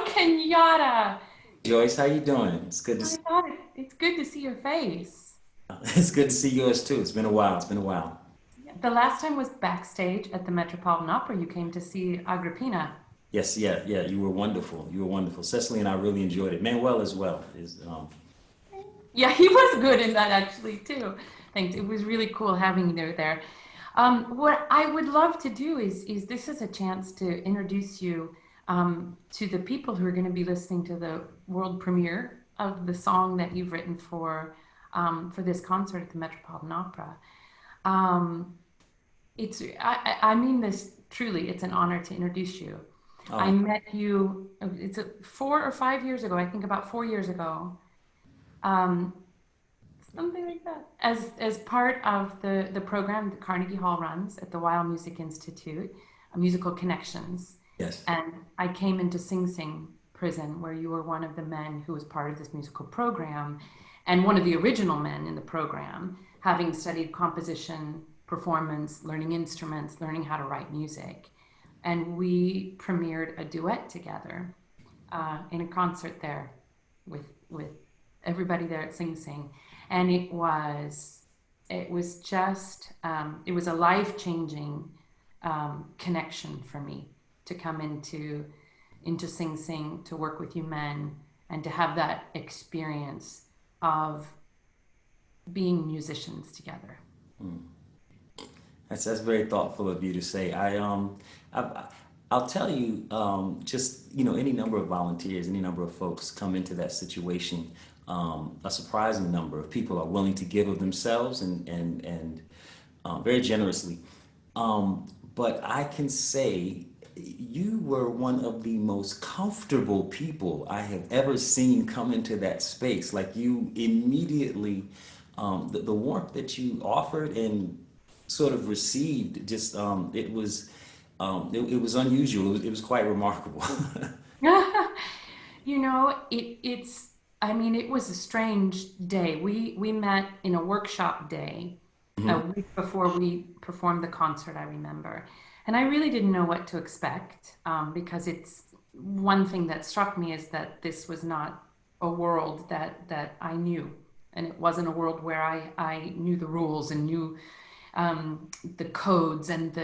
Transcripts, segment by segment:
Kenyatta. Joyce, how you doing? It's good to My see God, it's good to see your face. it's good to see yours too. It's been a while. It's been a while. Yeah, the last time was backstage at the Metropolitan Opera. You came to see Agrippina. Yes, yeah, yeah. You were wonderful. You were wonderful. Cecily and I really enjoyed it. Manuel as well. Yeah, he was good in that actually too. Thanks. It was really cool having you there. What I would love to do is this is a chance to introduce you to the people who are going to be listening to the world premiere of the song that you've written for this concert at the Metropolitan Opera. Um, I mean this truly. It's an honor to introduce you. I Oh, met you. It's 4 or 5 years ago. I think about 4 years ago. Um, Something like that. As part of the program that Carnegie Hall runs at the Weill Music Institute, Musical Connections, yes. and I came into Sing Sing prison where you were one of the men who was part of this musical program, and one of the original men in the program, having studied composition, performance, learning instruments, learning how to write music, and we premiered a duet together in a concert there with everybody there at Sing Sing, and it was just it was a life changing connection for me to come into Sing Sing to work with you men and to have that experience of being musicians together. That's very thoughtful of you to say. I, I'll tell you, just any number of volunteers, any number of folks come into that situation. A surprising number of people are willing to give of themselves and very generously. But I can say you were one of the most comfortable people I have ever seen come into that space. Like you immediately, the warmth that you offered and sort of received, just it was unusual. It was quite remarkable. It's I mean, it was a strange day. We met in a workshop day a Mhm. week before we performed the concert, I remember. And I really didn't know what to expect, because it's one thing that struck me is that this was not a world that I knew. And it wasn't a world where I knew the rules and knew the codes and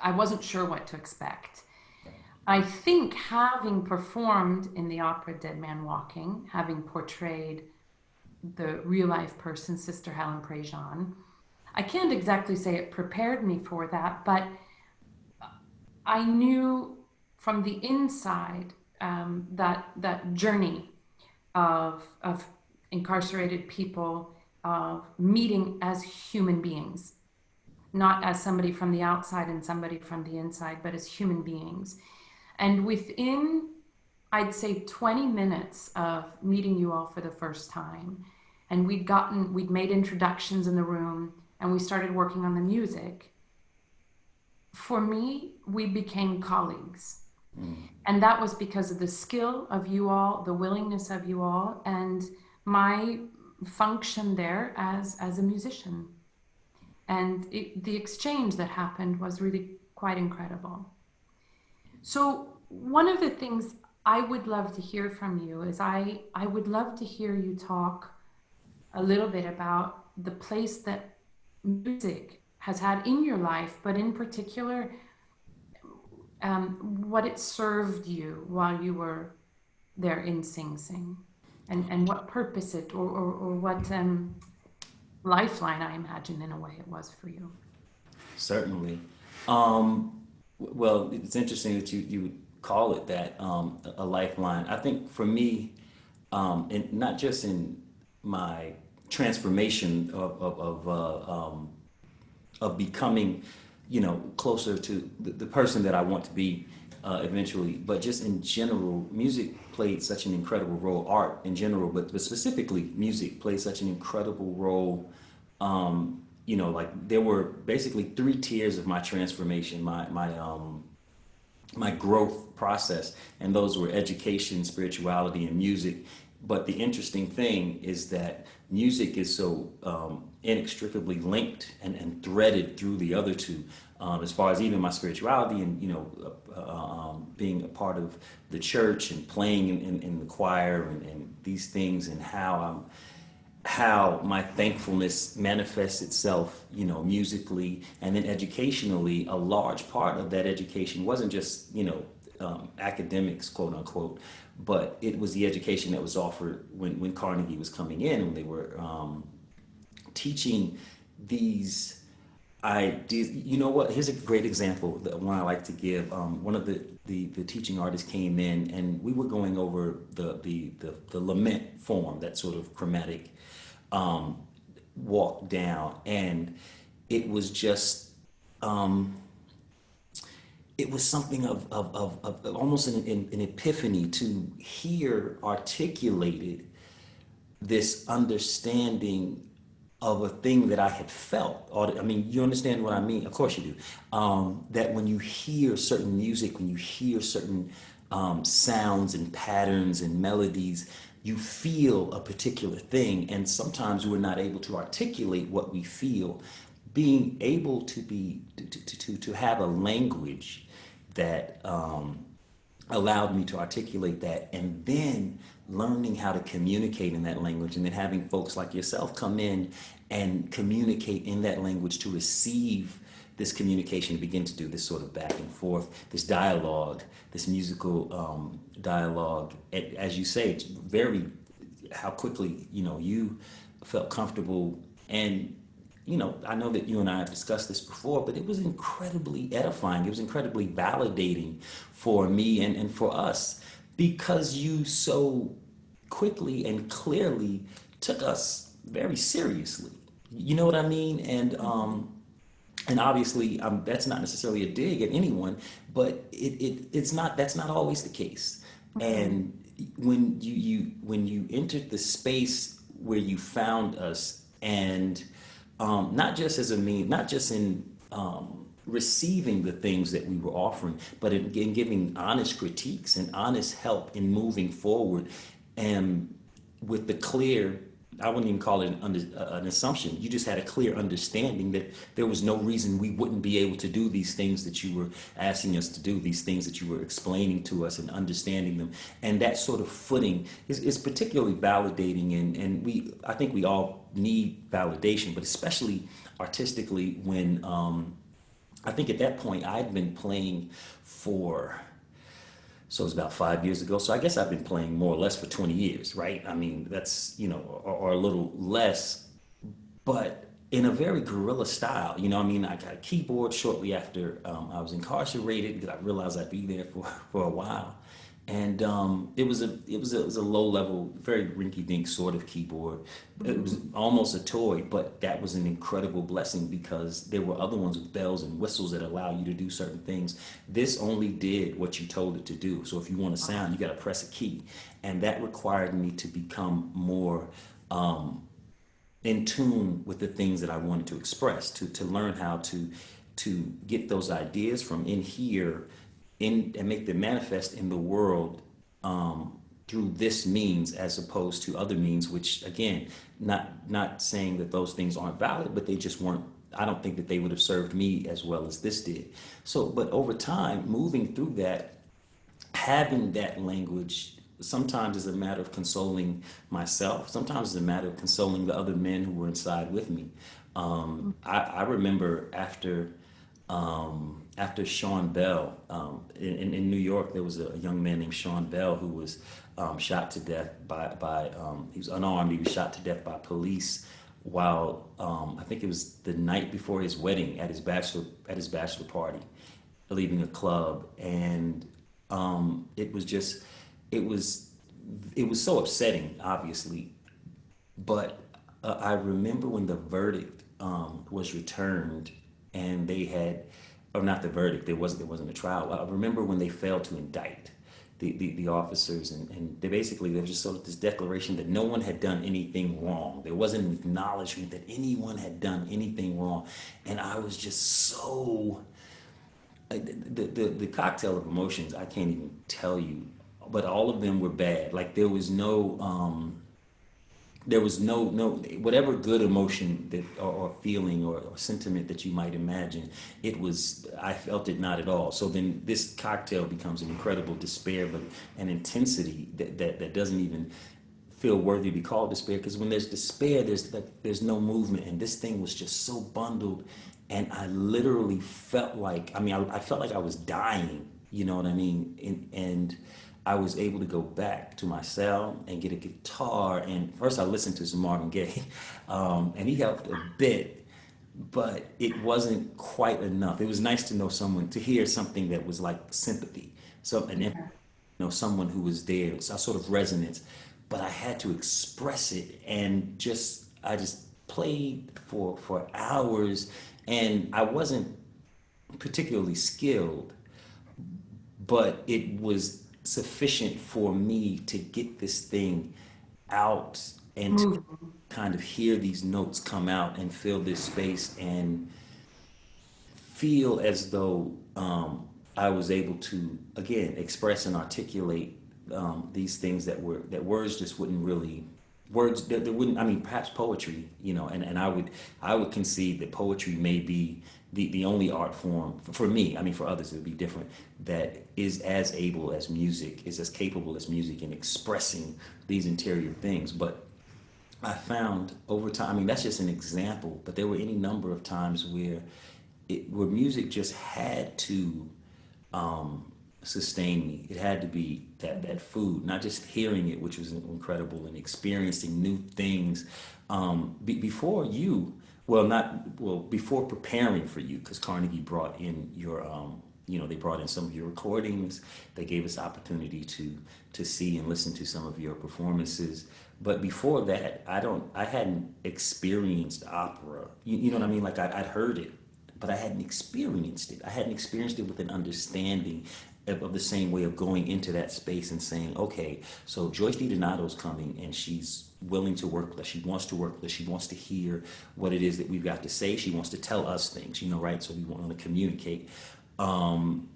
I wasn't sure what to expect. I think having performed in the opera Dead Man Walking, having portrayed the real life person, Sister Helen Prejean, I can't exactly say it prepared me for that, but I knew from the inside that journey of incarcerated people, of meeting as human beings, not as somebody from the outside and somebody from the inside, but as human beings. And within, I'd say 20 minutes of meeting you all for the first time, and we'd made introductions in the room and we started working on the music. For me, we became colleagues. And that was because of the skill of you all, the willingness of you all, and my function there as a musician. And the exchange that happened was really quite incredible. So one of the things I would love to hear from you is I would love to hear you talk a little bit about the place that music has had in your life, but in particular, what it served you while you were there in Sing Sing, and what purpose it or what lifeline I imagine in a way it was for you. Certainly. Well, it's interesting that you would call it that, a lifeline. I think for me, and not just in my transformation of becoming, closer to the person that I want to be eventually, but just in general, music played such an incredible role. Art in general, but specifically music played such an incredible role. Like there were basically three tiers of my transformation, my growth process, and those were education, spirituality, and music. But the interesting thing is that music is so inextricably linked and threaded through the other two, as far as even my spirituality and being a part of the church and playing in the choir and these things, and how my thankfulness manifests itself, musically and then educationally. A large part of that education wasn't just, academics, quote unquote, but it was the education that was offered when Carnegie was coming in, when they were teaching these ideas. You know what? Here's a great example, the one I like to give. One of the teaching artists came in, and we were going over the lament form, that sort of chromatic um, walk down, and it was just it was something of almost an epiphany to hear articulated this understanding of a thing that I had felt. I mean, you understand what I mean? Of course you do. That when you hear certain music, when you hear certain sounds and patterns and melodies, you feel a particular thing. And sometimes we're not able to articulate what we feel. Being able to to have a language that allowed me to articulate that, and then learning how to communicate in that language, and then having folks like yourself come in and communicate in that language to receive this communication, to begin to do this sort of back and forth, this dialogue, this musical dialogue. As you say, it's very how quickly you felt comfortable. And I know that you and I have discussed this before, but it was incredibly edifying. It was incredibly validating for me and for us, because you so quickly and clearly took us very seriously. You know what I mean? And obviously, that's not necessarily a dig at anyone, but it's not. That's not always the case. Mm-hmm. And when you entered the space where you found us, and not just as a mean, not just in receiving the things that we were offering, but in giving honest critiques and honest help in moving forward, and with the clear, I wouldn't even call it an assumption. You just had a clear understanding that there was no reason we wouldn't be able to do these things that you were asking us to do, these things that you were explaining to us and understanding them. And that sort of footing is particularly validating. And I think we all need validation, but especially artistically, when I think at that point I'd been playing for, so it was about 5 years ago. So I guess I've been playing more or less for 20 years, right? I mean, that's, or a little less, but in a very guerrilla style. I mean, I got a keyboard shortly after I was incarcerated, because I realized I'd be there for a while. And it was a low level, very rinky dink sort of keyboard. It was almost a toy, but that was an incredible blessing, because there were other ones with bells and whistles that allow you to do certain things. This only did what you told it to do. So if you want a sound, you got to press a key, and that required me to become more in tune with the things that I wanted to express, to learn how to get those ideas from in here in and make them manifest in the world, through this means, as opposed to other means, which again, not saying that those things aren't valid, but they just weren't. I don't think that they would have served me as well as this did. So, but over time, moving through that, having that language, sometimes is a matter of consoling myself. Sometimes it's a matter of consoling the other men who were inside with me. I remember after Sean Bell, in New York, there was a young man named Sean Bell who was shot to death by he was unarmed. He was shot to death by police while, I think it was the night before his wedding, at his bachelor party, leaving a club. And it was just it was it was so upsetting, obviously. But I remember when the verdict was returned, and they had, or not the verdict, there wasn't a trial. I remember when they failed to indict the officers, and they basically, there was just sort of this declaration that no one had done anything wrong. There wasn't an acknowledgement that anyone had done anything wrong. And I was just so, the cocktail of emotions, I can't even tell you, but all of them were bad. Like there was no there was no whatever good emotion that or feeling or sentiment that you might imagine, it was, I felt it not at all. So then this cocktail becomes an incredible despair, but an intensity that doesn't even feel worthy to be called despair, because when there's despair, there's no movement, and this thing was just so bundled, and I literally felt like, I mean, I felt like I was dying, you know what I mean? And I was able to go back to my cell and get a guitar, and first I listened to some Marvin Gaye, and he helped a bit, but it wasn't quite enough. It was nice to know someone, to hear something that was like sympathy, so an Yeah. someone who was there, it's a sort of resonance. But I had to express it, and I just played for hours, and I wasn't particularly skilled, but it was sufficient for me to get this thing out and to Moving. kind of hear these notes come out and fill this space and feel as though I was able to again express and articulate these things that words just wouldn't really, words that wouldn't, I mean, perhaps poetry, you know, and I would concede that poetry may be the only art form for me, I mean for others it would be different, that is as able as music, is as capable as music in expressing these interior things. But I found over time, I mean, that's just an example, but there were any number of times where where music just had to sustain me. It had to be that food, not just hearing it, which was incredible, and experiencing new things. Before you, well, not well, before preparing for you, because Carnegie brought in your, you know, they brought in some of your recordings. They gave us opportunity to see and listen to some of your performances. But before that, I hadn't experienced opera. You know what I mean? Like I'd heard it, but I hadn't experienced it. I hadn't experienced it with an understanding of the same way of going into that space and saying, okay, so Joyce DiDonato's coming and she's willing to work with us. She wants to work with us. She wants to hear what it is that we've got to say. She wants to tell us things, you know, right? So we want to communicate. And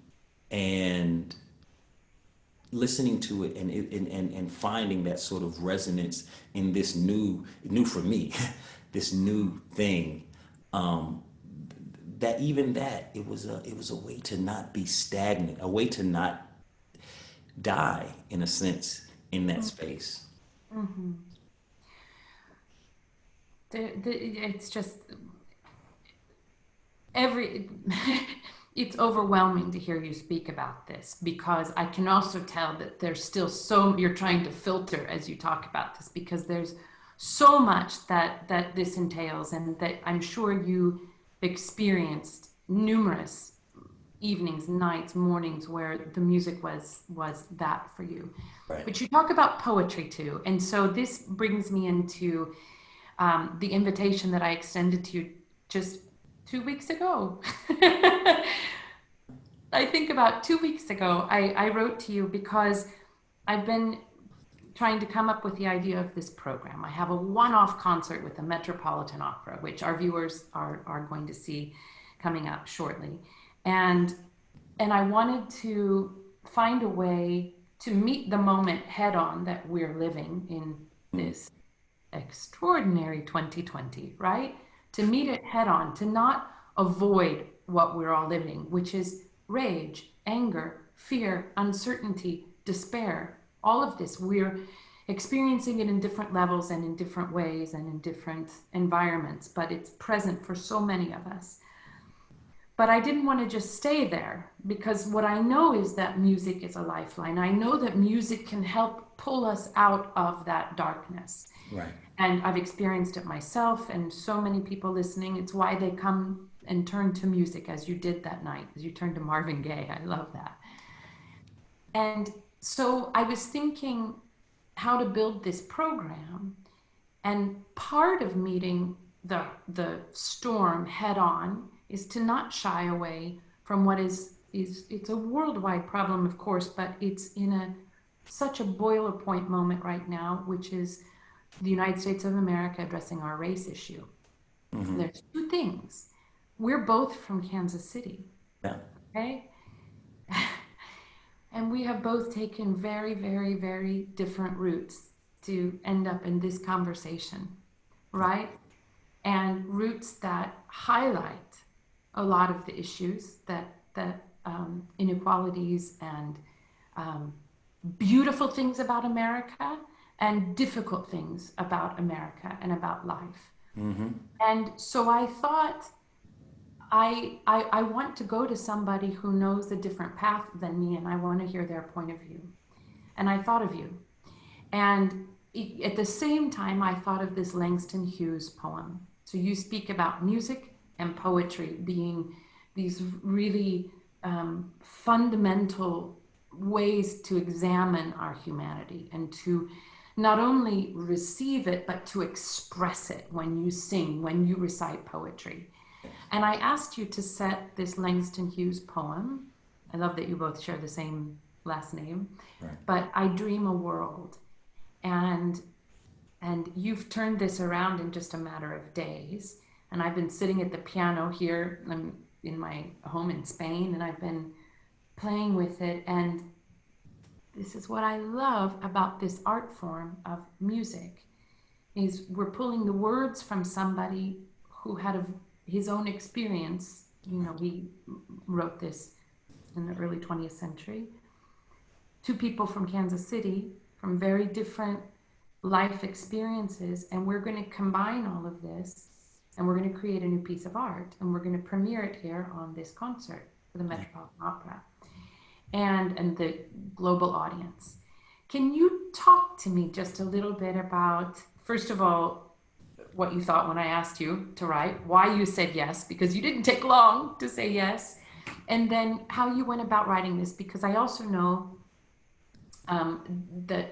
listening to it and finding that sort of resonance in this new for me, this new thing, that even that it was a way to not be stagnant, a way to not die in a sense in that space. Mm-hmm. It's just every it's overwhelming to hear you speak about this, because I can also tell that there's still so, you're trying to filter as you talk about this, because there's so much that this entails, and that I'm sure you experienced numerous evenings, nights, mornings where the music was that for you. Right. But you talk about poetry too, and so this brings me into the invitation that I extended to you just 2 weeks ago. I think about 2 weeks ago, I wrote to you because I've been trying to come up with the idea of this program. I have a one-off concert with the Metropolitan Opera, which our viewers are going to see coming up shortly. And and I wanted to find a way to meet the moment head on that we're living in Mm. this extraordinary 2020, right? To meet it head on, to not avoid what we're all living, which is rage, anger, fear, uncertainty, despair. All of this, we're experiencing it in different levels and in different ways and in different environments, but it's present for so many of us. But I didn't want to just stay there, because what I know is that music is a lifeline. I know that music can help pull us out of that darkness. Right. And I've experienced it myself, and so many people listening. It's why they come and turn to music, as you did that night, as you turned to Marvin Gaye. I love that. And so I was thinking how to build this program. And part of meeting the storm head on is to not shy away from what is it's a worldwide problem, of course, but it's in a such a boiler point moment right now, which is the United States of America addressing our race issue. Hmm. There's two things. We're both from Kansas City, Yeah. okay? And we have both taken very, very, very different routes to end up in this conversation, right? And roots that highlight a lot of the issues that inequalities and um, beautiful things about America and difficult things about America and about life. Mm-hmm. And so I thought I want to go to somebody who knows a different path than me, and I want to hear their point of view. And I thought of you. And at the same time, I thought of this Langston Hughes poem. So you speak about music and poetry being these really fundamental ways to examine our humanity and to not only receive it, but to express it when you sing, when you recite poetry. And I asked you to set this Langston Hughes poem. I love that you both share the same last name, Right. but I Dream a World. And you've turned this around in just a matter of days. And I've been sitting at the piano here in my home in Spain, and I've been playing with it. And this is what I love about this art form of music is we're pulling the words from somebody who had his own experience. You know, he wrote this in the early 20th century. Two people from Kansas City from very different life experiences, and we're going to combine all of this and we're going to create a new piece of art and we're going to premiere it here on this concert for the Metropolitan Opera and the global audience. Can you talk to me just a little bit about, first of all, what you thought when I asked you to write, why you said yes, because you didn't take long to say yes, and then how you went about writing this, because I also know that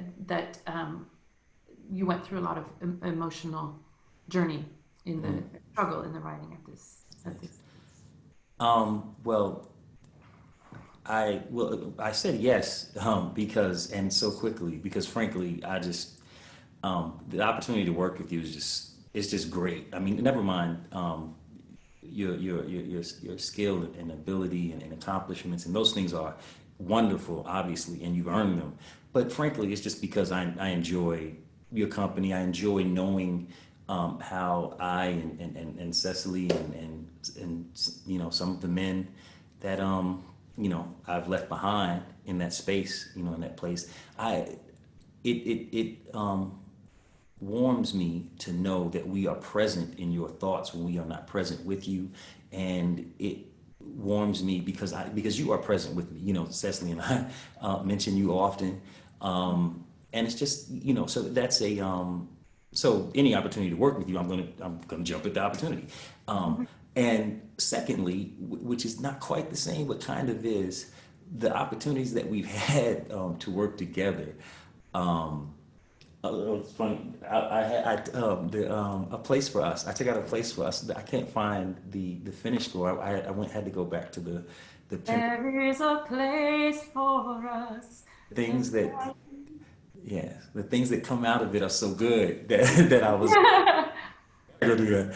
you went through a lot of emotional journey in the struggle in the writing of this piece. Well, I said yes because and so quickly because frankly I just the opportunity to work with you is just great. I mean, never mind your skill and ability and accomplishments and those things are wonderful, obviously, and you've earned them. But frankly, it's just because I enjoy your company. I enjoy knowing how I and Cecily and some of the men that I've left behind in that space, in that place. It warms me to know that we are present in your thoughts when we are not present with you, and it warms me because you are present with me. Cecily and I mention you often, and it's just so that's a so any opportunity to work with you, I'm gonna jump at the opportunity. Um, and secondly, which is not quite the same, but kind of is, the opportunities that we've had to work together. Um, it's funny. I had a place for us. I took out a place for us. I can't find the finish score. I had to go back to the There is a place for us. things that yeah, the things that come out of it are so good that that I was go do that.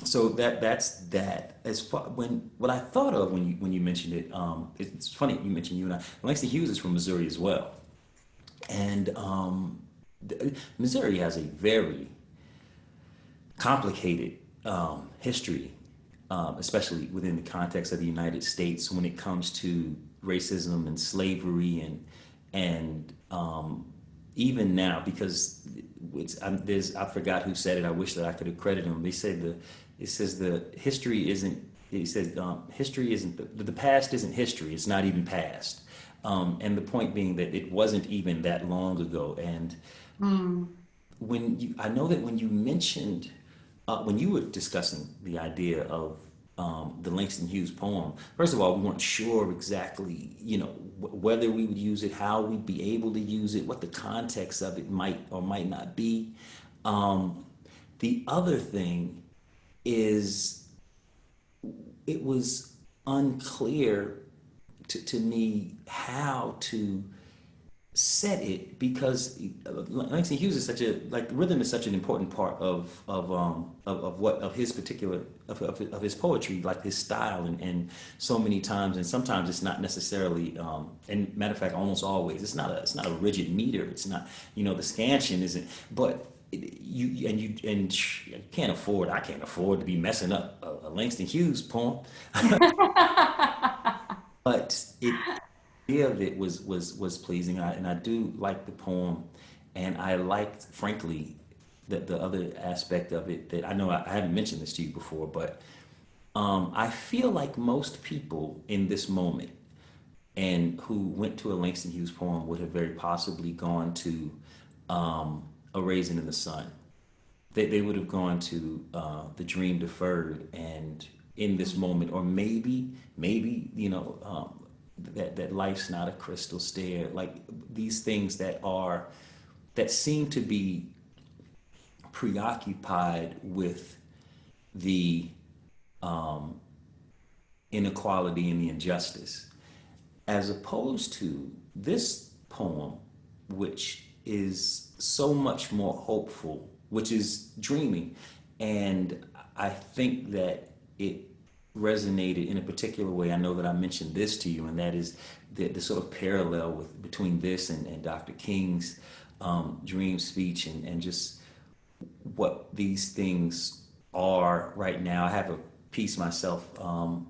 So that's that. As far when what I thought of when you mentioned it, it's funny you mentioned you and I. Langston Hughes is from Missouri as well, and Missouri has a very complicated history, especially within the context of the United States when it comes to racism and slavery and even now because I forgot who said it. I wish that I could have credited him. It says the history isn't. He says history isn't the past isn't history. It's not even past. And the point being that it wasn't even that long ago. And Mm, I know that when you mentioned, when you were discussing the idea of the Langston Hughes poem, first of all, we weren't sure exactly, whether we would use it, how we'd be able to use it, what the context of it might or might not be. Um, the other thing is, it was unclear to me how to said it because Langston Hughes is such a like rhythm is such an important part of what of his particular of his poetry, like his style, and so many times, and sometimes it's not necessarily and matter of fact almost always it's not a rigid meter. It's not, you know, the scansion isn't, but you can't afford, I can't afford to be messing up a Langston Hughes poem. But it idea of it was pleasing, and I do like the poem, and I liked, frankly, the other aspect of it that I know I haven't mentioned this to you before, but I feel like most people in this moment and who went to a Langston Hughes poem would have very possibly gone to A Raisin in the Sun. They would have gone to The Dream Deferred, and in this moment, or maybe you know, that life's not a crystal stair, like these things that seem to be preoccupied with the inequality and the injustice, as opposed to this poem, which is so much more hopeful, which is dreaming. And I think that it resonated in a particular way. I know that I mentioned this to you, and that is the sort of parallel with between this and Dr. King's dream speech, and just what these things are right now. I have a piece myself called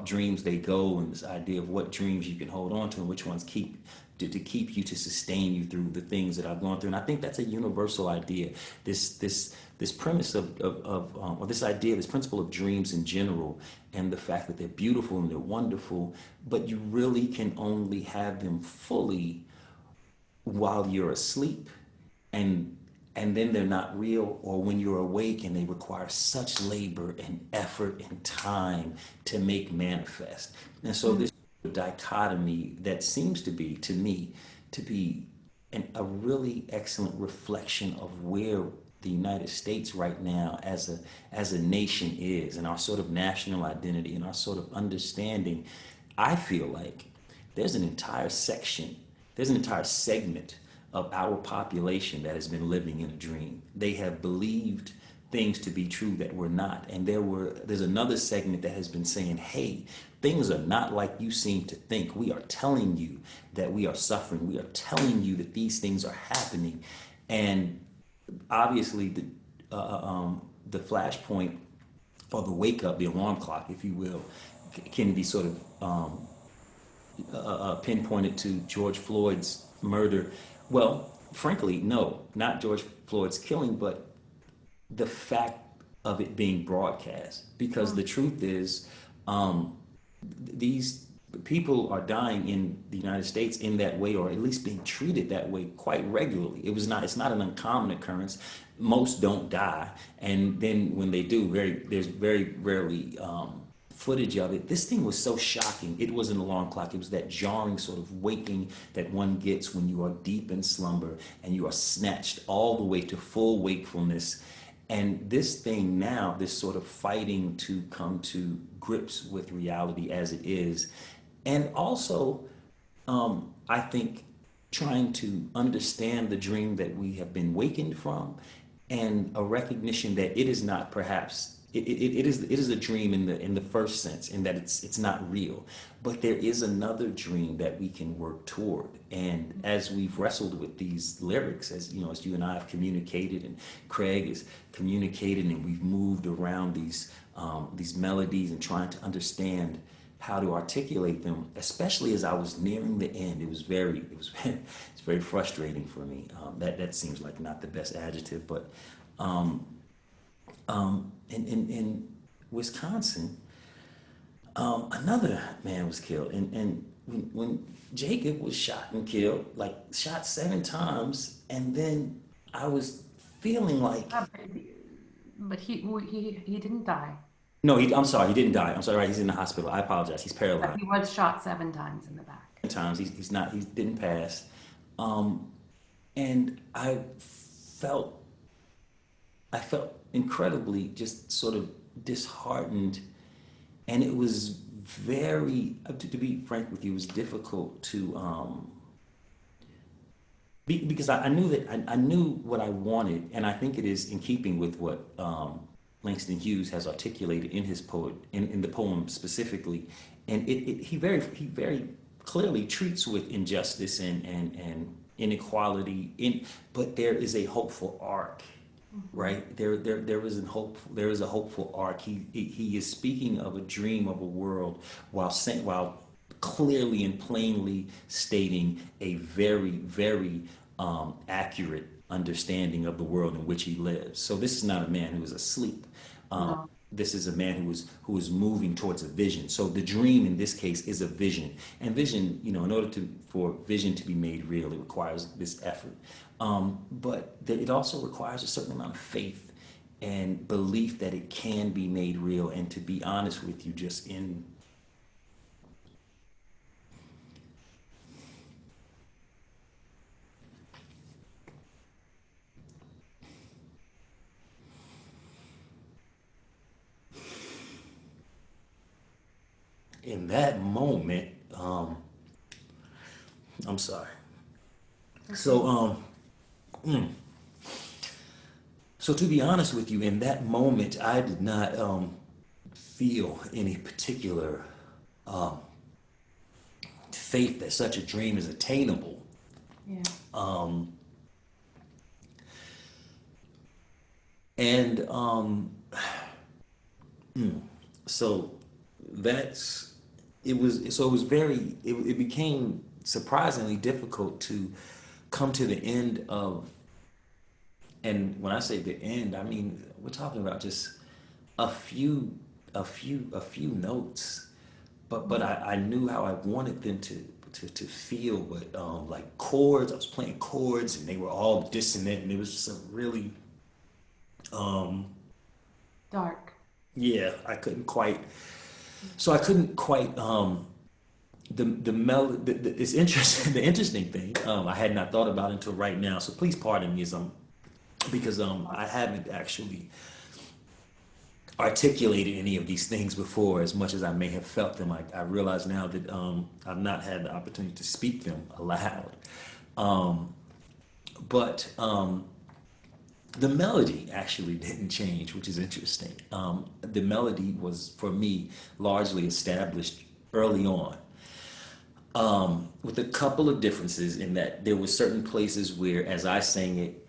Dreams They Go, and this idea of what dreams you can hold on to and which ones to keep you, to sustain you through the things that I've gone through. And I think that's a universal idea. This premise or this idea, this principle of dreams in general, and the fact that they're beautiful and they're wonderful, but you really can only have them fully while you're asleep, and then they're not real, or when you're awake and they require such labor and effort and time to make manifest. And so this dichotomy that seems to be, to me, to be a really excellent reflection of where the United States right now as a nation is, and our sort of national identity and our sort of understanding. I feel like there's an entire section, there's an entire segment of our population that has been living in a dream. They have believed things to be true that were not. And there's another segment that has been saying, hey, things are not like you seem to think. We are telling you that we are suffering. We are telling you that these things are happening. And obviously the flashpoint, or the wake up, the alarm clock, if you will, can be sort of pinpointed to George Floyd's murder. Well, frankly, no, not George Floyd's killing, but the fact of it being broadcast. Because the truth is, these people are dying in the United States in that way, or at least being treated that way quite regularly. It's not an uncommon occurrence. Most don't die, and then when they do, there's very rarely footage of it. This thing was so shocking. It was an alarm clock. It was that jarring sort of waking that one gets when you are deep in slumber and you are snatched all the way to full wakefulness. And this thing now, this sort of fighting to come to grips with reality as it is, and also, I think, trying to understand the dream that we have been wakened from, and a recognition that it is not perhaps it is a dream in the first sense, in that it's not real, but there is another dream that we can work toward. And as we've wrestled with these lyrics, as you know, as you and I have communicated, and Craig has communicated, and we've moved around these melodies and trying to understand how to articulate them, especially as I was nearing the end. It's very frustrating for me. That seems like not the best adjective, but in Wisconsin, another man was killed, and when Jacob was shot and killed, like shot 7 times, and then I was feeling like, Uh, but he didn't die. no, I'm sorry, he didn't die. I'm sorry, right, he's in the hospital. I apologize. He's But paralyzed. he was shot 7 times in the back. Times he's not, he didn't pass, and felt I felt incredibly just sort of disheartened, and it was very, to be frank with you, it was difficult to because I knew that I knew what I wanted, and I think it is in keeping with what Langston Hughes has articulated in his poet in the poem specifically, and he very clearly treats with injustice and inequality but there is a hopeful arc, Mhm. right? There is a hopeful arc. He is speaking of a dream of a world while clearly and plainly stating a very accurate understanding of the world in which he lives. So this is not a man who is asleep. No. This is a man who is moving towards a vision. So the dream in this case is a vision, and vision, in order for vision to be made real, it requires this effort. But it also requires a certain amount of faith and belief that it can be made real. And to be honest with you, just in that moment, I'm sorry. Okay. So so to be honest with you, in that moment, I did not feel any particular faith that such a dream is attainable. Yeah. And so that's it was it became surprisingly difficult to come to the end of, and when I say the end, I mean we're talking about just a few a few notes, but Mm. I knew how I wanted them to feel. But like chords, I was playing chords and they were all dissonant, and it was just a really Dark. yeah, I couldn't quite. So I couldn't quite. It's interesting. The interesting thing I had not thought about until right now. So please pardon me as because I haven't actually articulated any of these things before as much as I may have felt them. I realize now that I've not had the opportunity to speak them aloud. But the melody actually didn't change, which is interesting. The melody was, for me, largely established early on, with a couple of differences in that there were certain places where, as I sang it,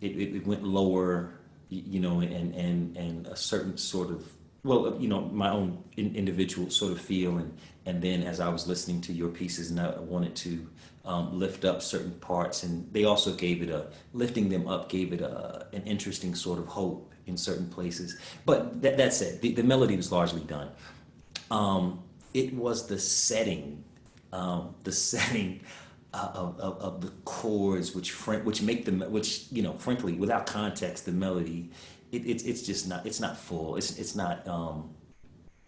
it went lower, and a certain sort of, well, my own individual sort of feel, and then as I was listening to your pieces, and I wanted to lift up certain parts, and they also gave it lifting them up gave it an interesting sort of hope in certain places. But that said, the melody was largely done. It was the setting of the chords, which make them, which frankly, without context, the melody, it's just not, it's not full. It's not.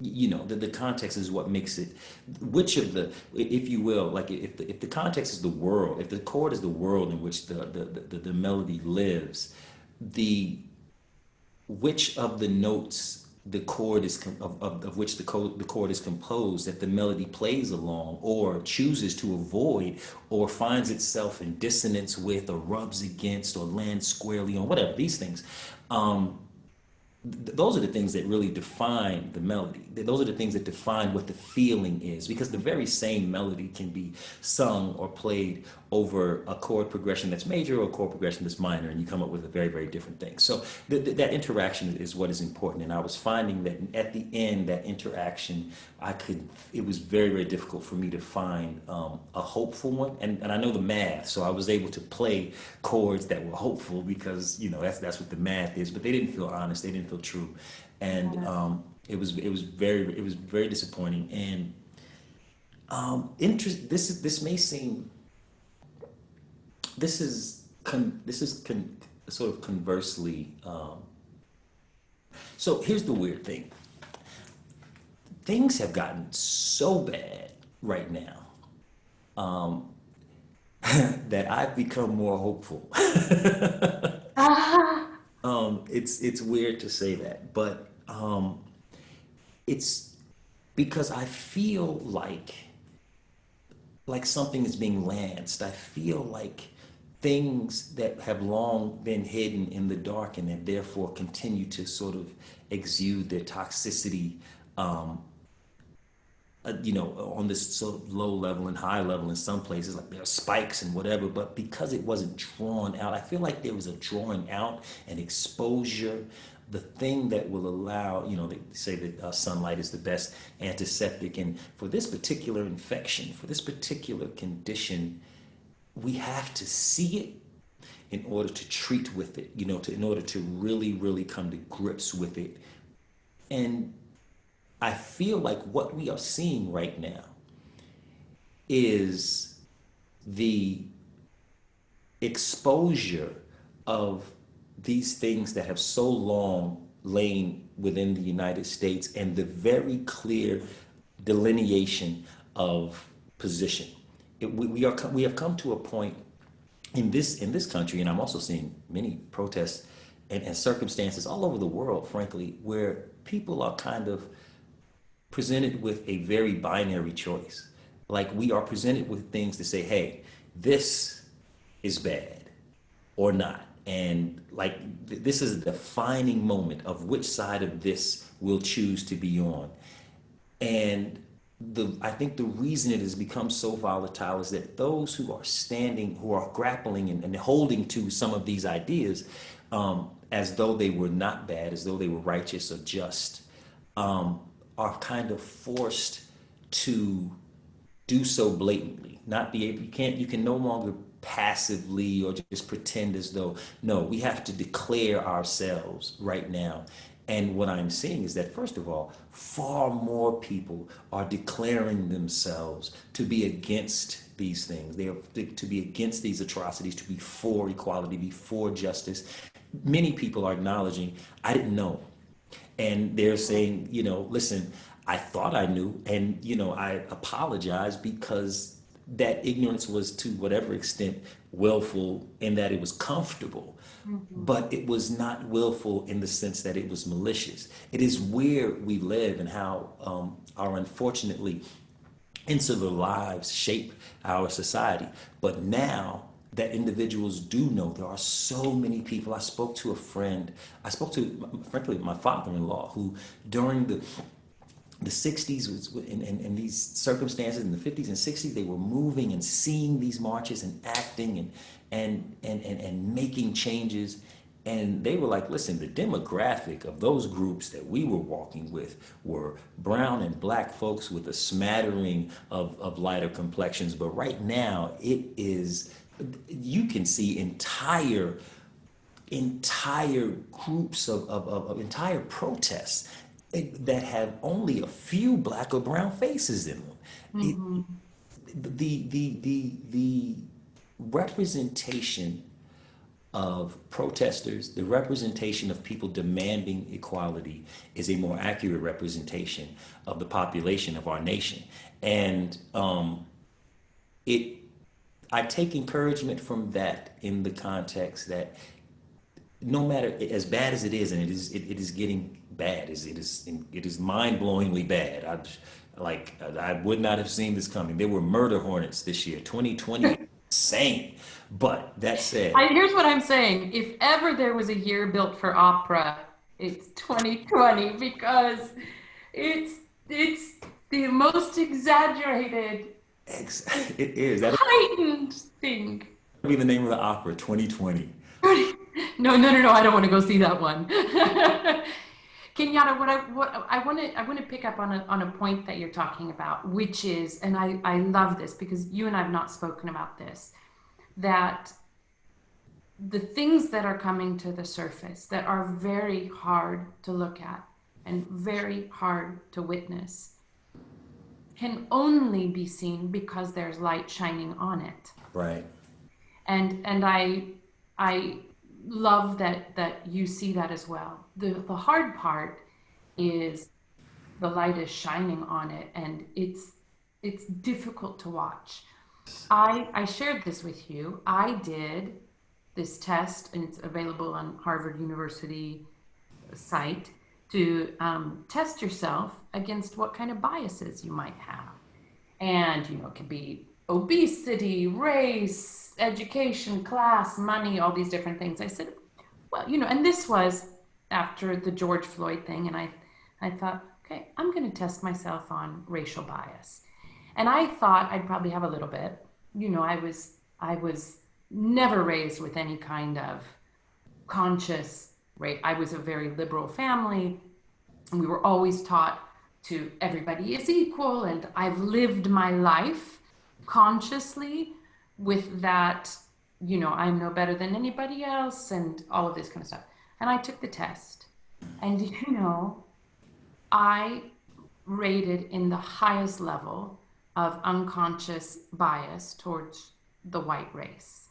The context is what makes it. Which of the, if you will, like if the context is the world, if the chord is the world in which the melody lives, the which of the notes the chord is of which the chord is composed that the melody plays along or chooses to avoid or finds itself in dissonance with or rubs against or lands squarely on, whatever these things, those are the things that really define the melody. Those are the things that define what the feeling is, because the very same melody can be sung or played over a chord progression that's major or a chord progression that's minor, and you come up with a very different thing. So that interaction is what is important, and I was finding that at the end, that interaction, it was very difficult for me to find a hopeful one, and I know the math, so I was able to play chords that were hopeful because that's what the math is, but they didn't feel honest, they didn't feel true, and Yeah. it was very disappointing. And this may seem, this is sort of conversely. So here's the weird thing: things have gotten so bad right now that I've become more hopeful. Ah. It's weird to say that, but it's because I feel like something is being lanced. I feel like things that have long been hidden in the dark and that therefore continue to sort of exude their toxicity, on this sort of low level and high level in some places, like there are spikes and whatever, but because it wasn't drawn out, I feel like there was a drawing out and exposure, the thing that will allow, they say that sunlight is the best antiseptic. And for this particular infection, for this particular condition, we have to see it in order to treat with it, in order to really, really come to grips with it. And I feel like what we are seeing right now is the exposure of these things that have so long lain within the United States and the very clear delineation of position. We have come to a point in this country, and I'm also seeing many protests and circumstances all over the world, frankly, where people are kind of presented with a very binary choice. Like we are presented with things to say, hey, this is bad or not. And like this is a defining moment of which side of this we'll choose to be on. And I think the reason it has become so volatile is that those who are standing, who are grappling and holding to some of these ideas, as though they were not bad, as though they were righteous or just, are kind of forced to do so blatantly, not be able, you can no longer passively or just pretend as though, no, we have to declare ourselves right now. And what I'm seeing is that, first of all, far more people are declaring themselves to be against these things. They are to be against these atrocities, to be for equality, be for justice. Many people are acknowledging, I didn't know. And they're saying, listen, I thought I knew, and I apologize because that ignorance was to whatever extent willful in that it was comfortable, Mhm. but it was not willful in the sense that it was malicious. It is where we live and how our unfortunately insular lives shape our society. But now that individuals do know, there are so many people. I spoke to a friend, I spoke to, frankly, my father-in-law, who during the 60s was in these circumstances, in the 50s and 60s, they were moving and seeing these marches and acting and making changes. And they were like, listen, the demographic of those groups that we were walking with were brown and black folks with a smattering of lighter complexions. But right now, it is, you can see entire groups of entire protests that have only a few black or brown faces in them. It, Mhm. the representation of protesters, the representation of people demanding equality is a more accurate representation of the population of our nation. And it, I take encouragement from that in the context that no matter as bad as it is, and it is getting bad. It is mind-blowingly bad. I would not have seen this coming. There were murder hornets this year. 2020 was insane. But that said, Here's what I'm saying. If ever there was a year built for opera, it's 2020 because it's it's the most exaggerated, it is. That'll heightened thing. be the name of the opera, 2020. No, no, no, no. I don't want to go see that one. Kenyatta, what I want to pick up on a point that you're talking about, which is, and I love this because you and I have not spoken about this, that the things that are coming to the surface that are very hard to look at and very hard to witness can only be seen because there's light shining on it. Right. And I love that you see that as well. The hard part is the light is shining on it and it's difficult to watch. I shared this with you. I did this test and it's available on Harvard University site to test yourself against what kind of biases you might have. And, it could be obesity, race, education, class, money, all these different things. I said, well, and this was after the George Floyd thing. And I thought, okay, I'm going to test myself on racial bias. And I thought I'd probably have a little bit. I was never raised with any kind of conscious race. I was a very liberal family, and we were always taught to everybody is equal, and I've lived my life consciously with that, I'm no better than anybody else and all of this kind of stuff. And I took the test, and I rated in the highest level of unconscious bias towards the white race.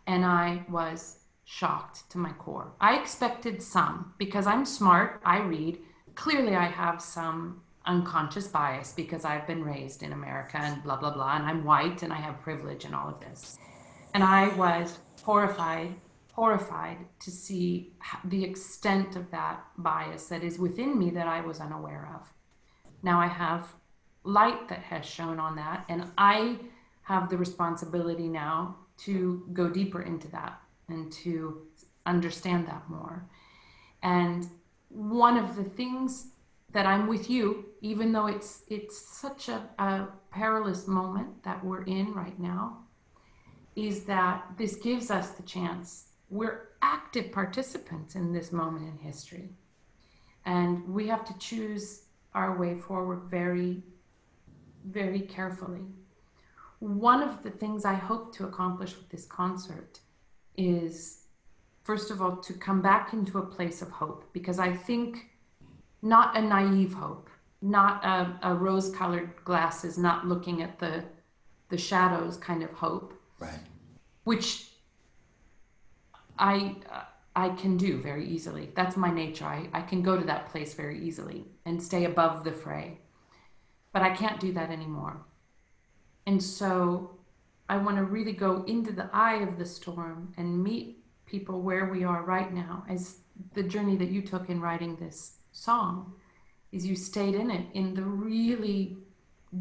And I was shocked to my core. I expected some because I'm smart, I read. Clearly, I have some unconscious bias because I've been raised in America and blah, blah, blah, and I'm white and I have privilege and all of this. And I was horrified to see the extent of that bias that is within me that I was unaware of. Now I have light that has shone on that, and I have the responsibility now to go deeper into that and to understand that more. And one of the things that I'm with you, even though it's such a perilous moment that we're in right now, is that this gives us the chance. We're active participants in this moment in history, and we have to choose our way forward very, very carefully. One of the things I hope to accomplish with this concert is, first of all, to come back into a place of hope, because I think not a naive hope, not a rose-colored glasses, not looking at the shadows kind of hope, Right. which I I can do very easily. That's my nature. I can go to that place very easily and stay above the fray. But I can't do that anymore. And so I want to really go into the eye of the storm and meet people where we are right now, as the journey that you took in writing this song is you stayed in it in the really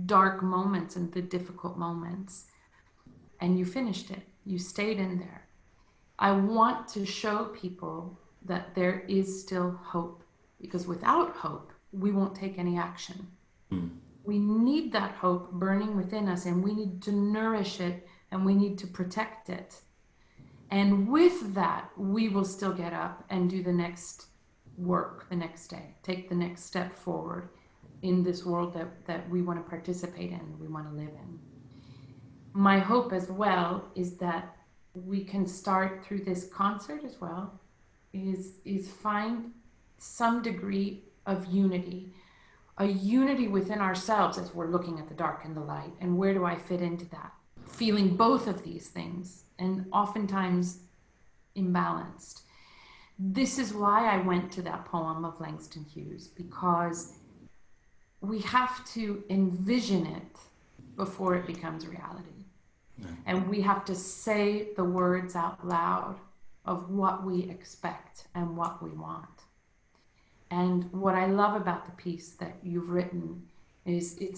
dark moments and the difficult moments, and you finished it. You stayed in there. I want to show people that there is still hope, because without hope, we won't take any action. Mm. We need that hope burning within us, and we need to nourish it, and we need to protect it. And with that, we will still get up and do the next work the next day, take the next step forward in this world that we want to participate in, we want to live in. My hope as well is that we can start through this concert as well, is find some degree of unity, a unity within ourselves as we're looking at the dark and the light, and where do I fit into that, feeling both of these things, and oftentimes imbalanced. This is why I went to that poem of Langston Hughes, because we have to envision it before it becomes reality. Yeah. And we have to say the words out loud of what we expect and what we want. And what I love about the piece that you've written is it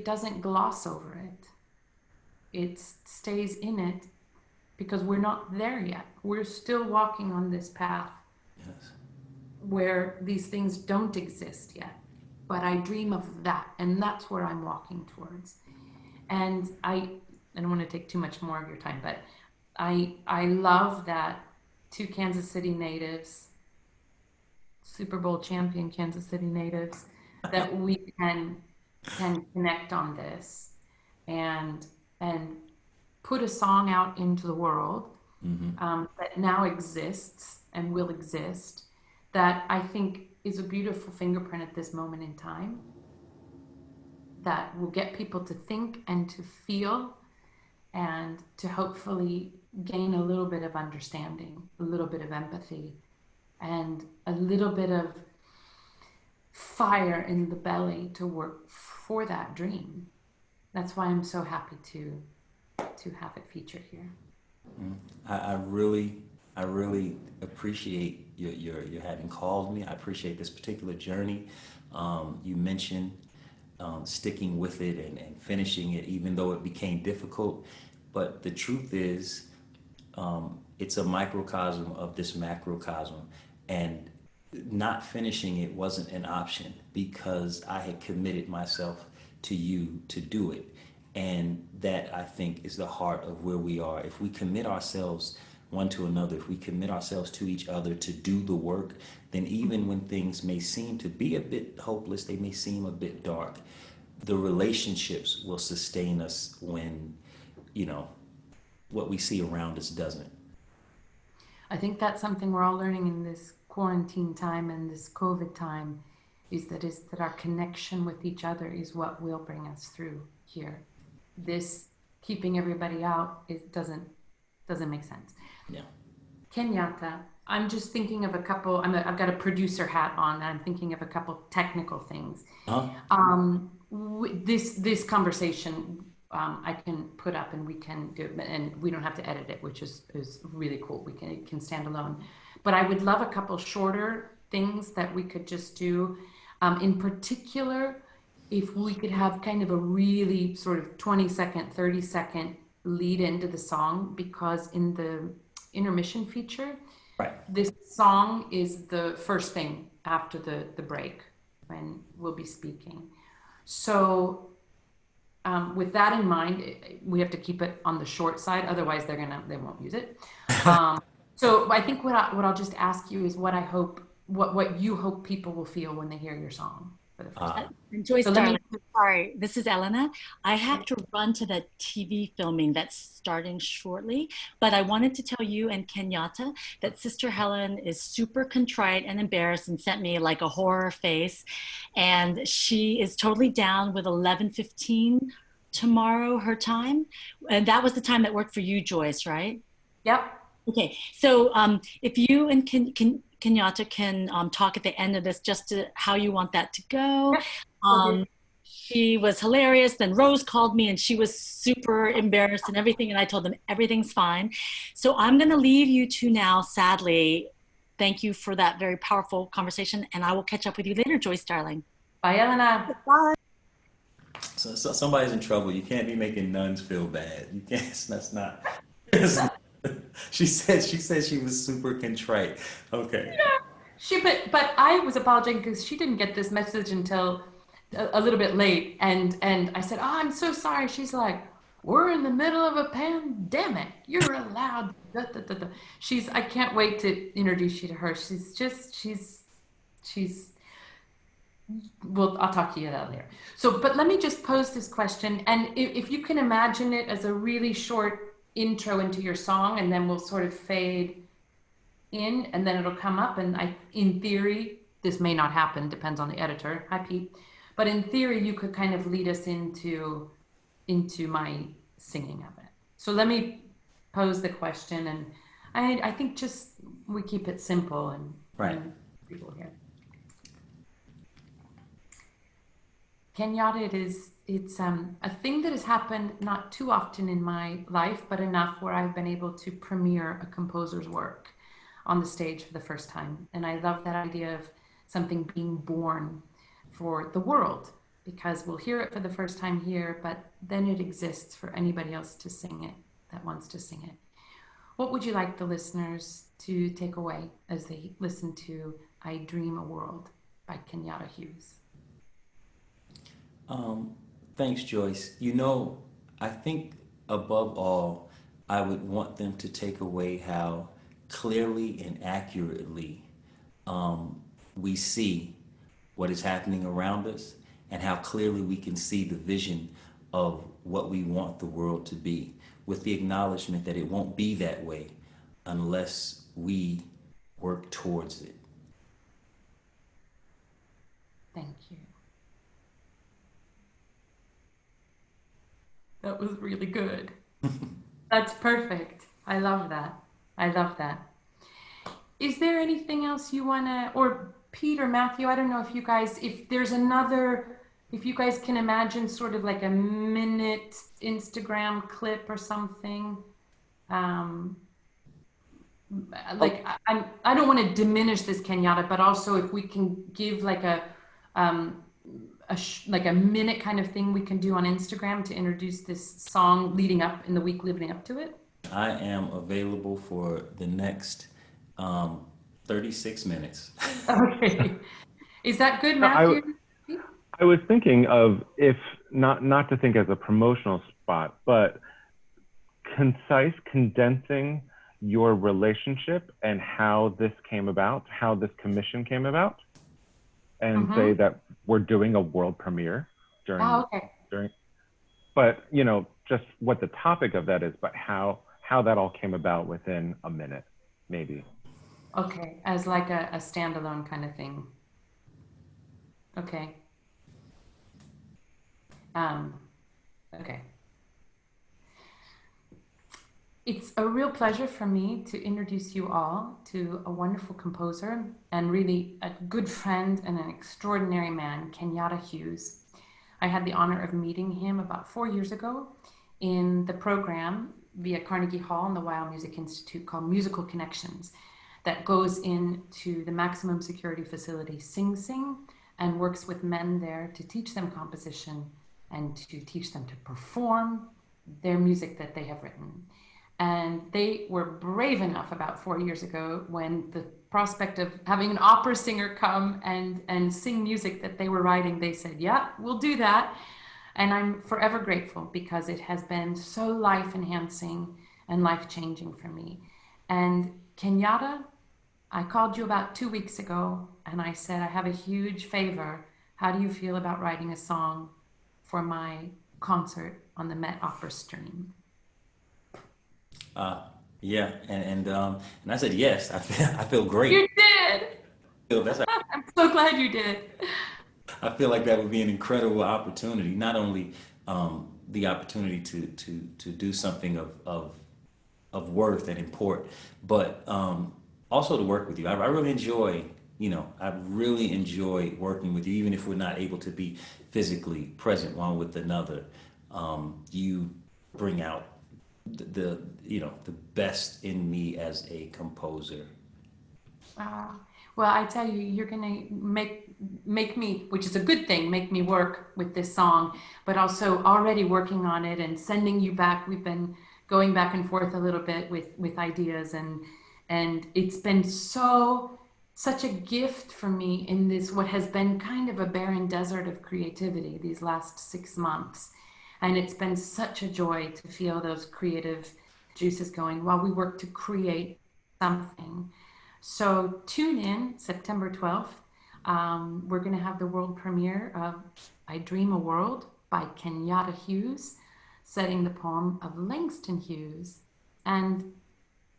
doesn't gloss over it. It stays in it because we're not there yet. We're still walking on this path. Yes. Where these things don't exist yet. But I dream of that, and that's where I'm walking towards. And I don't want to take too much more of your time, but I love that two Kansas City natives, Super Bowl champion Kansas City natives, that we can connect on this and and put a song out into the world, Mm-hmm. that now exists and will exist, that I think is a beautiful fingerprint at this moment in time, that will get people to think and to feel and to hopefully gain a little bit of understanding, a little bit of empathy, and a little bit of fire in the belly to work for that dream. That's why I'm so happy to have it featured here. Mm. I really I really appreciate your having called me. I appreciate this particular journey. You mentioned sticking with it and finishing it, even though it became difficult. But the truth is, it's a microcosm of this macrocosm, and not finishing it wasn't an option because I had committed myself to you to do it. And that, I think, is the heart of where we are. If we commit ourselves one to another, if we commit ourselves to each other to do the work, then even when things may seem to be a bit hopeless, they may seem a bit dark, the relationships will sustain us when, you know, what we see around us doesn't. I think that's something we're all learning in this quarantine time and this COVID time is that our connection with each other is what will bring us through here. This keeping everybody out doesn't make sense. Yeah. Kenyatta, I'm just thinking of a couple. I've got a producer hat on, and I'm thinking of a couple technical things. Huh? This conversation I can put up, and we can do it, and we don't have to edit it, which is really cool. It can stand alone. But I would love a couple shorter things that we could just do. In particular, if we could have kind of a really sort of 20-second, 30-second lead into the song, because in the intermission feature, Right. this song is the first thing after the break when we'll be speaking. So with that in mind, we have to keep it on the short side. Otherwise, they won't use it. Um, so I think what I'll just ask you is what you hope people will feel when they hear your song for the first Uh, time. And Joyce, So let me. darling, sorry, this is Elena. I have to run to the TV filming that's starting shortly, but I wanted to tell you and Kenyatta that Sister Helen is super contrite and embarrassed and sent me like a horror face, and she is totally down with 11:15 tomorrow her time, and that was the time that worked for you, Joyce, right? Yep. Okay, so if you and Kenyatta can talk at the end of this, just to how you want that to go. Yep. Will do. Um, she was hilarious. Then Rose called me and she was super embarrassed and everything. And I told them everything's fine. So I'm going to leave you two now, sadly. Thank you for that very powerful conversation. And I will catch up with you later, Joyce, darling. Bye, Elena. Bye. so somebody's in trouble. You can't be making nuns feel bad. You can't. That's not. She said she was super contrite. Okay. But I was apologizing because she didn't get this message until a little bit late, and I said, "Oh, I'm so sorry." She's like, "We're in the middle of a pandemic. You're allowed." Da, da, da, da. I can't wait to introduce you to her. She's. Well, I'll talk to you about that later. So, but let me just pose this question, and if you can imagine it as a really short intro into your song, and then we'll sort of fade in, and then it'll come up, and in theory, this may not happen, depends on the editor. Hi, Pete. But in theory, you could kind of lead us into my singing of it. So let me pose the question, and I think just we keep it simple Right. and people here. Kenyatta, it's a thing that has happened not too often in my life, but enough where I've been able to premiere a composer's work on the stage for the first time. And I love that idea of something being born for the world, because we'll hear it for the first time here, but then it exists for anybody else to sing it that wants to sing it. What would you like the listeners to take away as they listen to I Dream a World by Kenyatta Hughes? Thanks, Joyce. You know, I think above all, I would want them to take away how clearly and accurately we see what is happening around us, and how clearly we can see the vision of what we want the world to be, with the acknowledgement that it won't be that way unless we work towards it. Thank you. That was really good. That's perfect. I love that. I love that. Is there anything else you want to, or Pete or Matthew, I don't know if you guys, if you guys can imagine sort of like a minute Instagram clip or something, like I don't want to diminish this Kenyatta, but also if we can give like um, like a minute kind of thing we can do on Instagram to introduce this song leading up in the week leading up to it. I am available for the next um, 36 minutes. Okay. Is that good, I Matthew? I was thinking of, if not to think as a promotional spot, but concise condensing your relationship and how this came about, how this commission came about, and say Mm-hmm. that we're doing a world premiere Oh, during okay. during but just what the topic of that is, but how that all came about within a minute, maybe. Okay. As like a standalone kind of thing. Okay. Um, okay. It's a real pleasure for me to introduce you all to a wonderful composer and really a good friend and an extraordinary man, Kenyatta Hughes. I had the honor of meeting him about 4 years ago in the program via Carnegie Hall and the Weill Music Institute called Musical Connections that goes into the maximum security facility Sing Sing and works with men there to teach them composition and to teach them to perform their music that they have written. And they were brave enough about 4 years ago when the prospect of having an opera singer come and sing music that they were writing, they said, yeah, we'll do that. And I'm forever grateful because it has been so life enhancing and life changing for me. And Kenyatta, I called you about 2 weeks ago and I said, I have a huge favor. How do you feel about writing a song for my concert on the Met Opera stream? Uh, yeah, and I said yes. I feel great. You did. That's I'm so glad you did. I feel like that would be an incredible opportunity. Not only the opportunity to do something of worth and import, but also to work with you. I really enjoy, I really enjoy working with you, even if we're not able to be physically present one with another. You bring out the best in me as a composer. Uh, well, I tell you, you're gonna make me, which is a good thing, make me work with this song, but also already working on it and sending you back. We've been going back and forth a little bit with ideas, and it's been such a gift for me in this what has been kind of a barren desert of creativity these last 6 months. And it's been such a joy to feel those creative juices going while we work to create something. So tune in September 12th. We're going to have the world premiere of I Dream a World by Kenyatta Hughes, setting the poem of Langston Hughes. And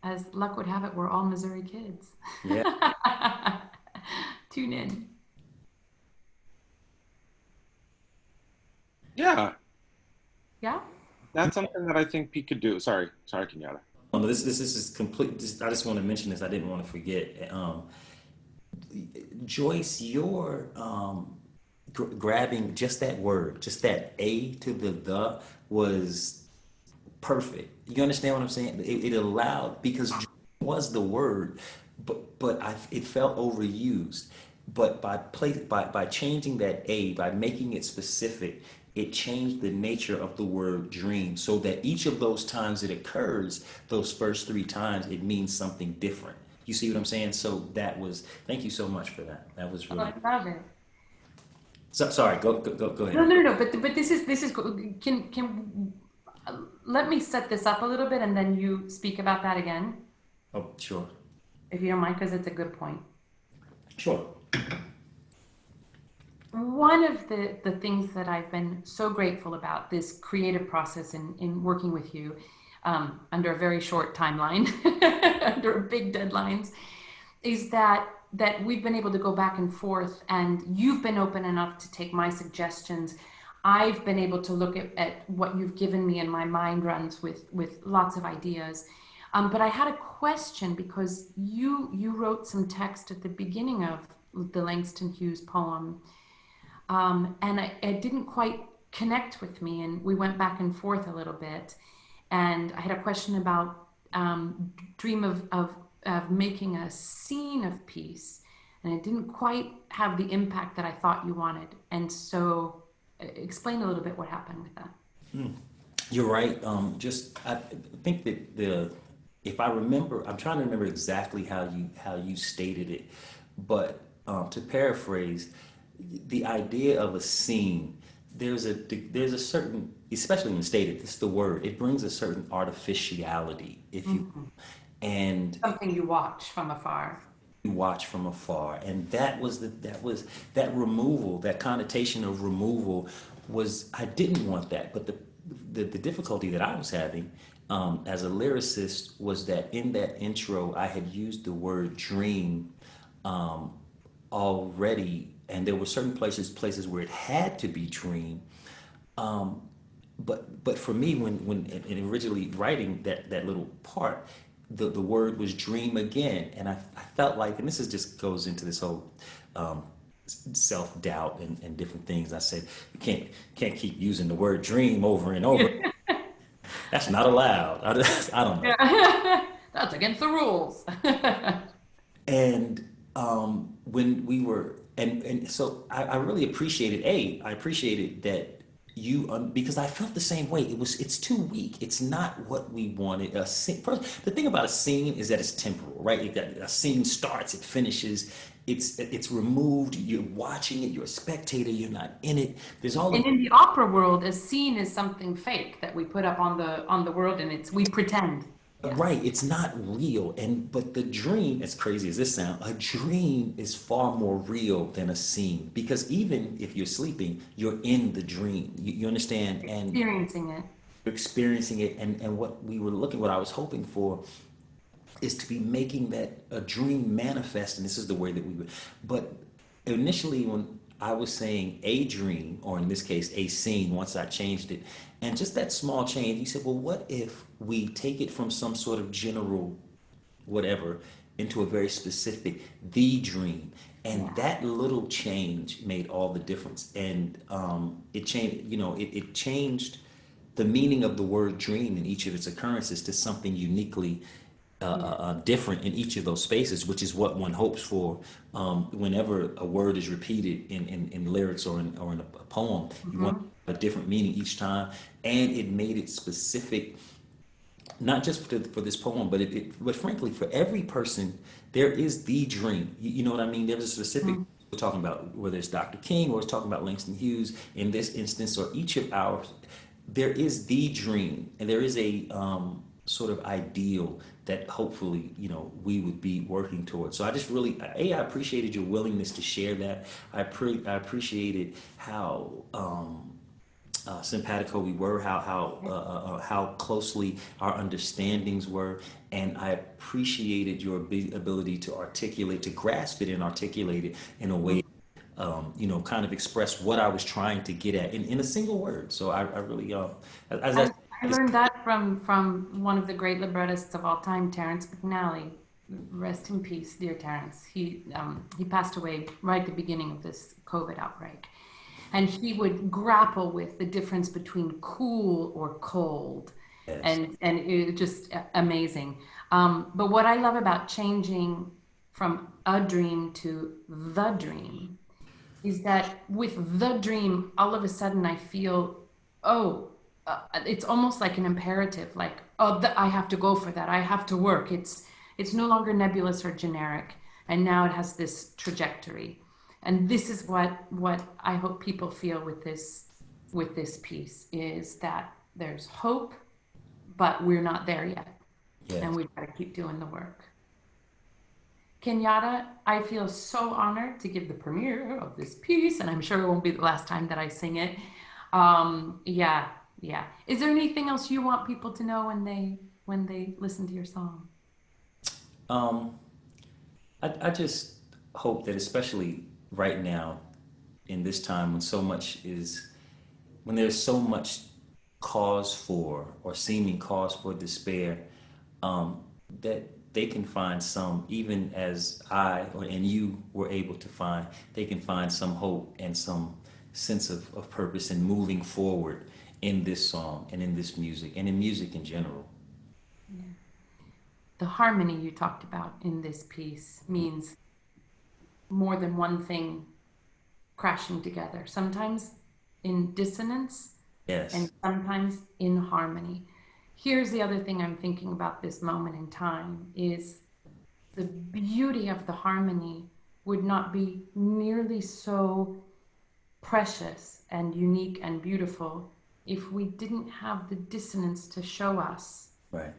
as luck would have it, we're all Missouri kids. Yeah. Tune in. Yeah, Yeah? that's something that I think Pete could do. Sorry, Kenyatta. This is complete. I just want to mention this. I didn't want to forget. Joyce, your grabbing just that word, just that A to the was perfect. You understand what I'm saying? It allowed because was the word, but it felt overused. But by changing that A, by making it specific, it changed the nature of the word dream, so that each of those times it occurs, those first three times, it means something different. You see what I'm saying? So that was. Thank you so much for that. That was Oh, I really. love it. So, sorry. Go No, ahead. no, no, no. But this is can let me set this up a little bit and then you speak about that again, Oh, sure. if you don't mind, because it's a good point. Sure. One of the things that I've been so grateful about this creative process in working with you under a very short timeline, under big deadlines, is that we've been able to go back and forth, and you've been open enough to take my suggestions. I've been able to look at what you've given me, and my mind runs with lots of ideas. But I had a question because you wrote some text at the beginning of the Langston Hughes poem, and it didn't quite connect with me, and we went back and forth a little bit. And I had a question about dream of of making a scene of peace, and it didn't quite have the impact that I thought you wanted. And so, explain a little bit what happened with that. You're right. Just I think that if I remember, I'm trying to remember exactly how you stated it, but to paraphrase, the idea of a scene, there's a certain, especially when stated, it's the word. It brings a certain artificiality, if you, Mhm. and Something you watch from afar. you watch from afar, and that removal, that connotation of removal, was I didn't want that. But the difficulty that I was having as a lyricist was that in that intro I had used the word dream um, already, and there were certain places where it had to be dream. But for me, when in originally writing that little part, the word was dream again, and I felt like, and this is just goes into this whole um, self doubt and different things. I said you can't keep using the word dream over and over. That's not allowed. I don't know. Yeah. That's against the rules. And when we were, and so I really appreciated, I appreciated that you, because I felt the same way. It's too weak. It's not what we wanted. A scene, first, the thing about a scene is that it's temporal, right? A scene starts, it finishes, it's removed. You're watching it. You're a spectator. You're not in it. There's all And of, in the opera world, a scene is something fake that we put up on the world, and it's we pretend. Yeah. right, it's not real. And but the dream, as crazy as this sounds, a dream is far more real than a scene, because even if you're sleeping, you're in the dream. You understand, and Experiencing it. you're experiencing it. And what I was hoping for is to be making that a dream manifest, and this is the way that we would. But initially, when I was saying a dream, or in this case, a scene, once I changed it, and just that small change, you said, well, what if we take it from some sort of general whatever into a very specific the dream, and Yeah. that little change made all the difference. And it changed, it changed the meaning of the word dream in each of its occurrences to something uniquely Yeah. different in each of those spaces, which is what one hopes for whenever a word is repeated in lyrics or in a poem. You want Hmm. a different meaning each time, and it made it specific, not just for this poem, but frankly, for every person, there is the dream. You know what I mean? There's a specific, we're talking about whether it's Dr. King or it's talking about Langston Hughes in this instance, or each of ours, there is the dream, and there is a sort of ideal that hopefully, we would be working towards. So I just really, I appreciated your willingness to share that. I appreciated how simpatico we were, how closely our understandings were, and I appreciated your ability to articulate, to grasp it and articulate it in a way, kind of express what I was trying to get at in a single word. So I really, as I, I learned that from one of the great librettists of all time, Terrence McNally. Rest in peace, dear Terrence. He passed away right at the beginning of this COVID outbreak, and he would grapple with the difference between cool or cold, yes, and it was just amazing. But what I love about changing from a dream to the dream is that with the dream, all of a sudden I feel, oh, it's almost like an imperative, like, oh, I have to go for that. I have to work. It's no longer nebulous or generic, and now it has this trajectory. And this is what I hope people feel with this piece is that there's hope, but we're not there yet, and yes. we've got to keep doing the work. Kenyatta, I feel so honored to give the premiere of this piece, and I'm sure it won't be the last time that I sing it. Yeah, yeah. Is there anything else you want people to know when they listen to your song? Um, I just hope that, especially right now, in this time when there's so much cause for, or seeming cause for despair, um, that they can find some, even as and you were able to find, they can find some hope and some sense of purpose in moving forward in this song and in this music and in music in general. Yeah. the harmony you talked about in this piece means more than one thing crashing together, sometimes in dissonance and Yes. sometimes in harmony. Here's the other thing I'm thinking about this moment in time is the beauty of the harmony would not be nearly so precious and unique and beautiful if we didn't have the dissonance to show us Right.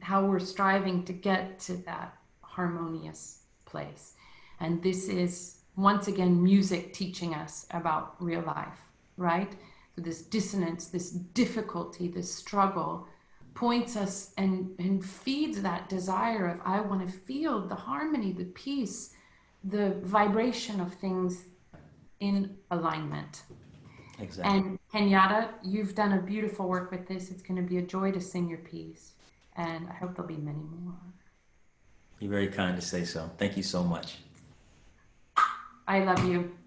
how we're striving to get to that harmonious place. And this is, once again, music teaching us about real life, right? So this dissonance, this difficulty, this struggle points us and feeds that desire of, I want to feel the harmony, the peace, the vibration of things in alignment. Exactly. And Kenyatta, you've done a beautiful work with this. It's going to be a joy to sing your piece. And I hope there'll be many more. You're very kind to say so. Thank you so much. I love you.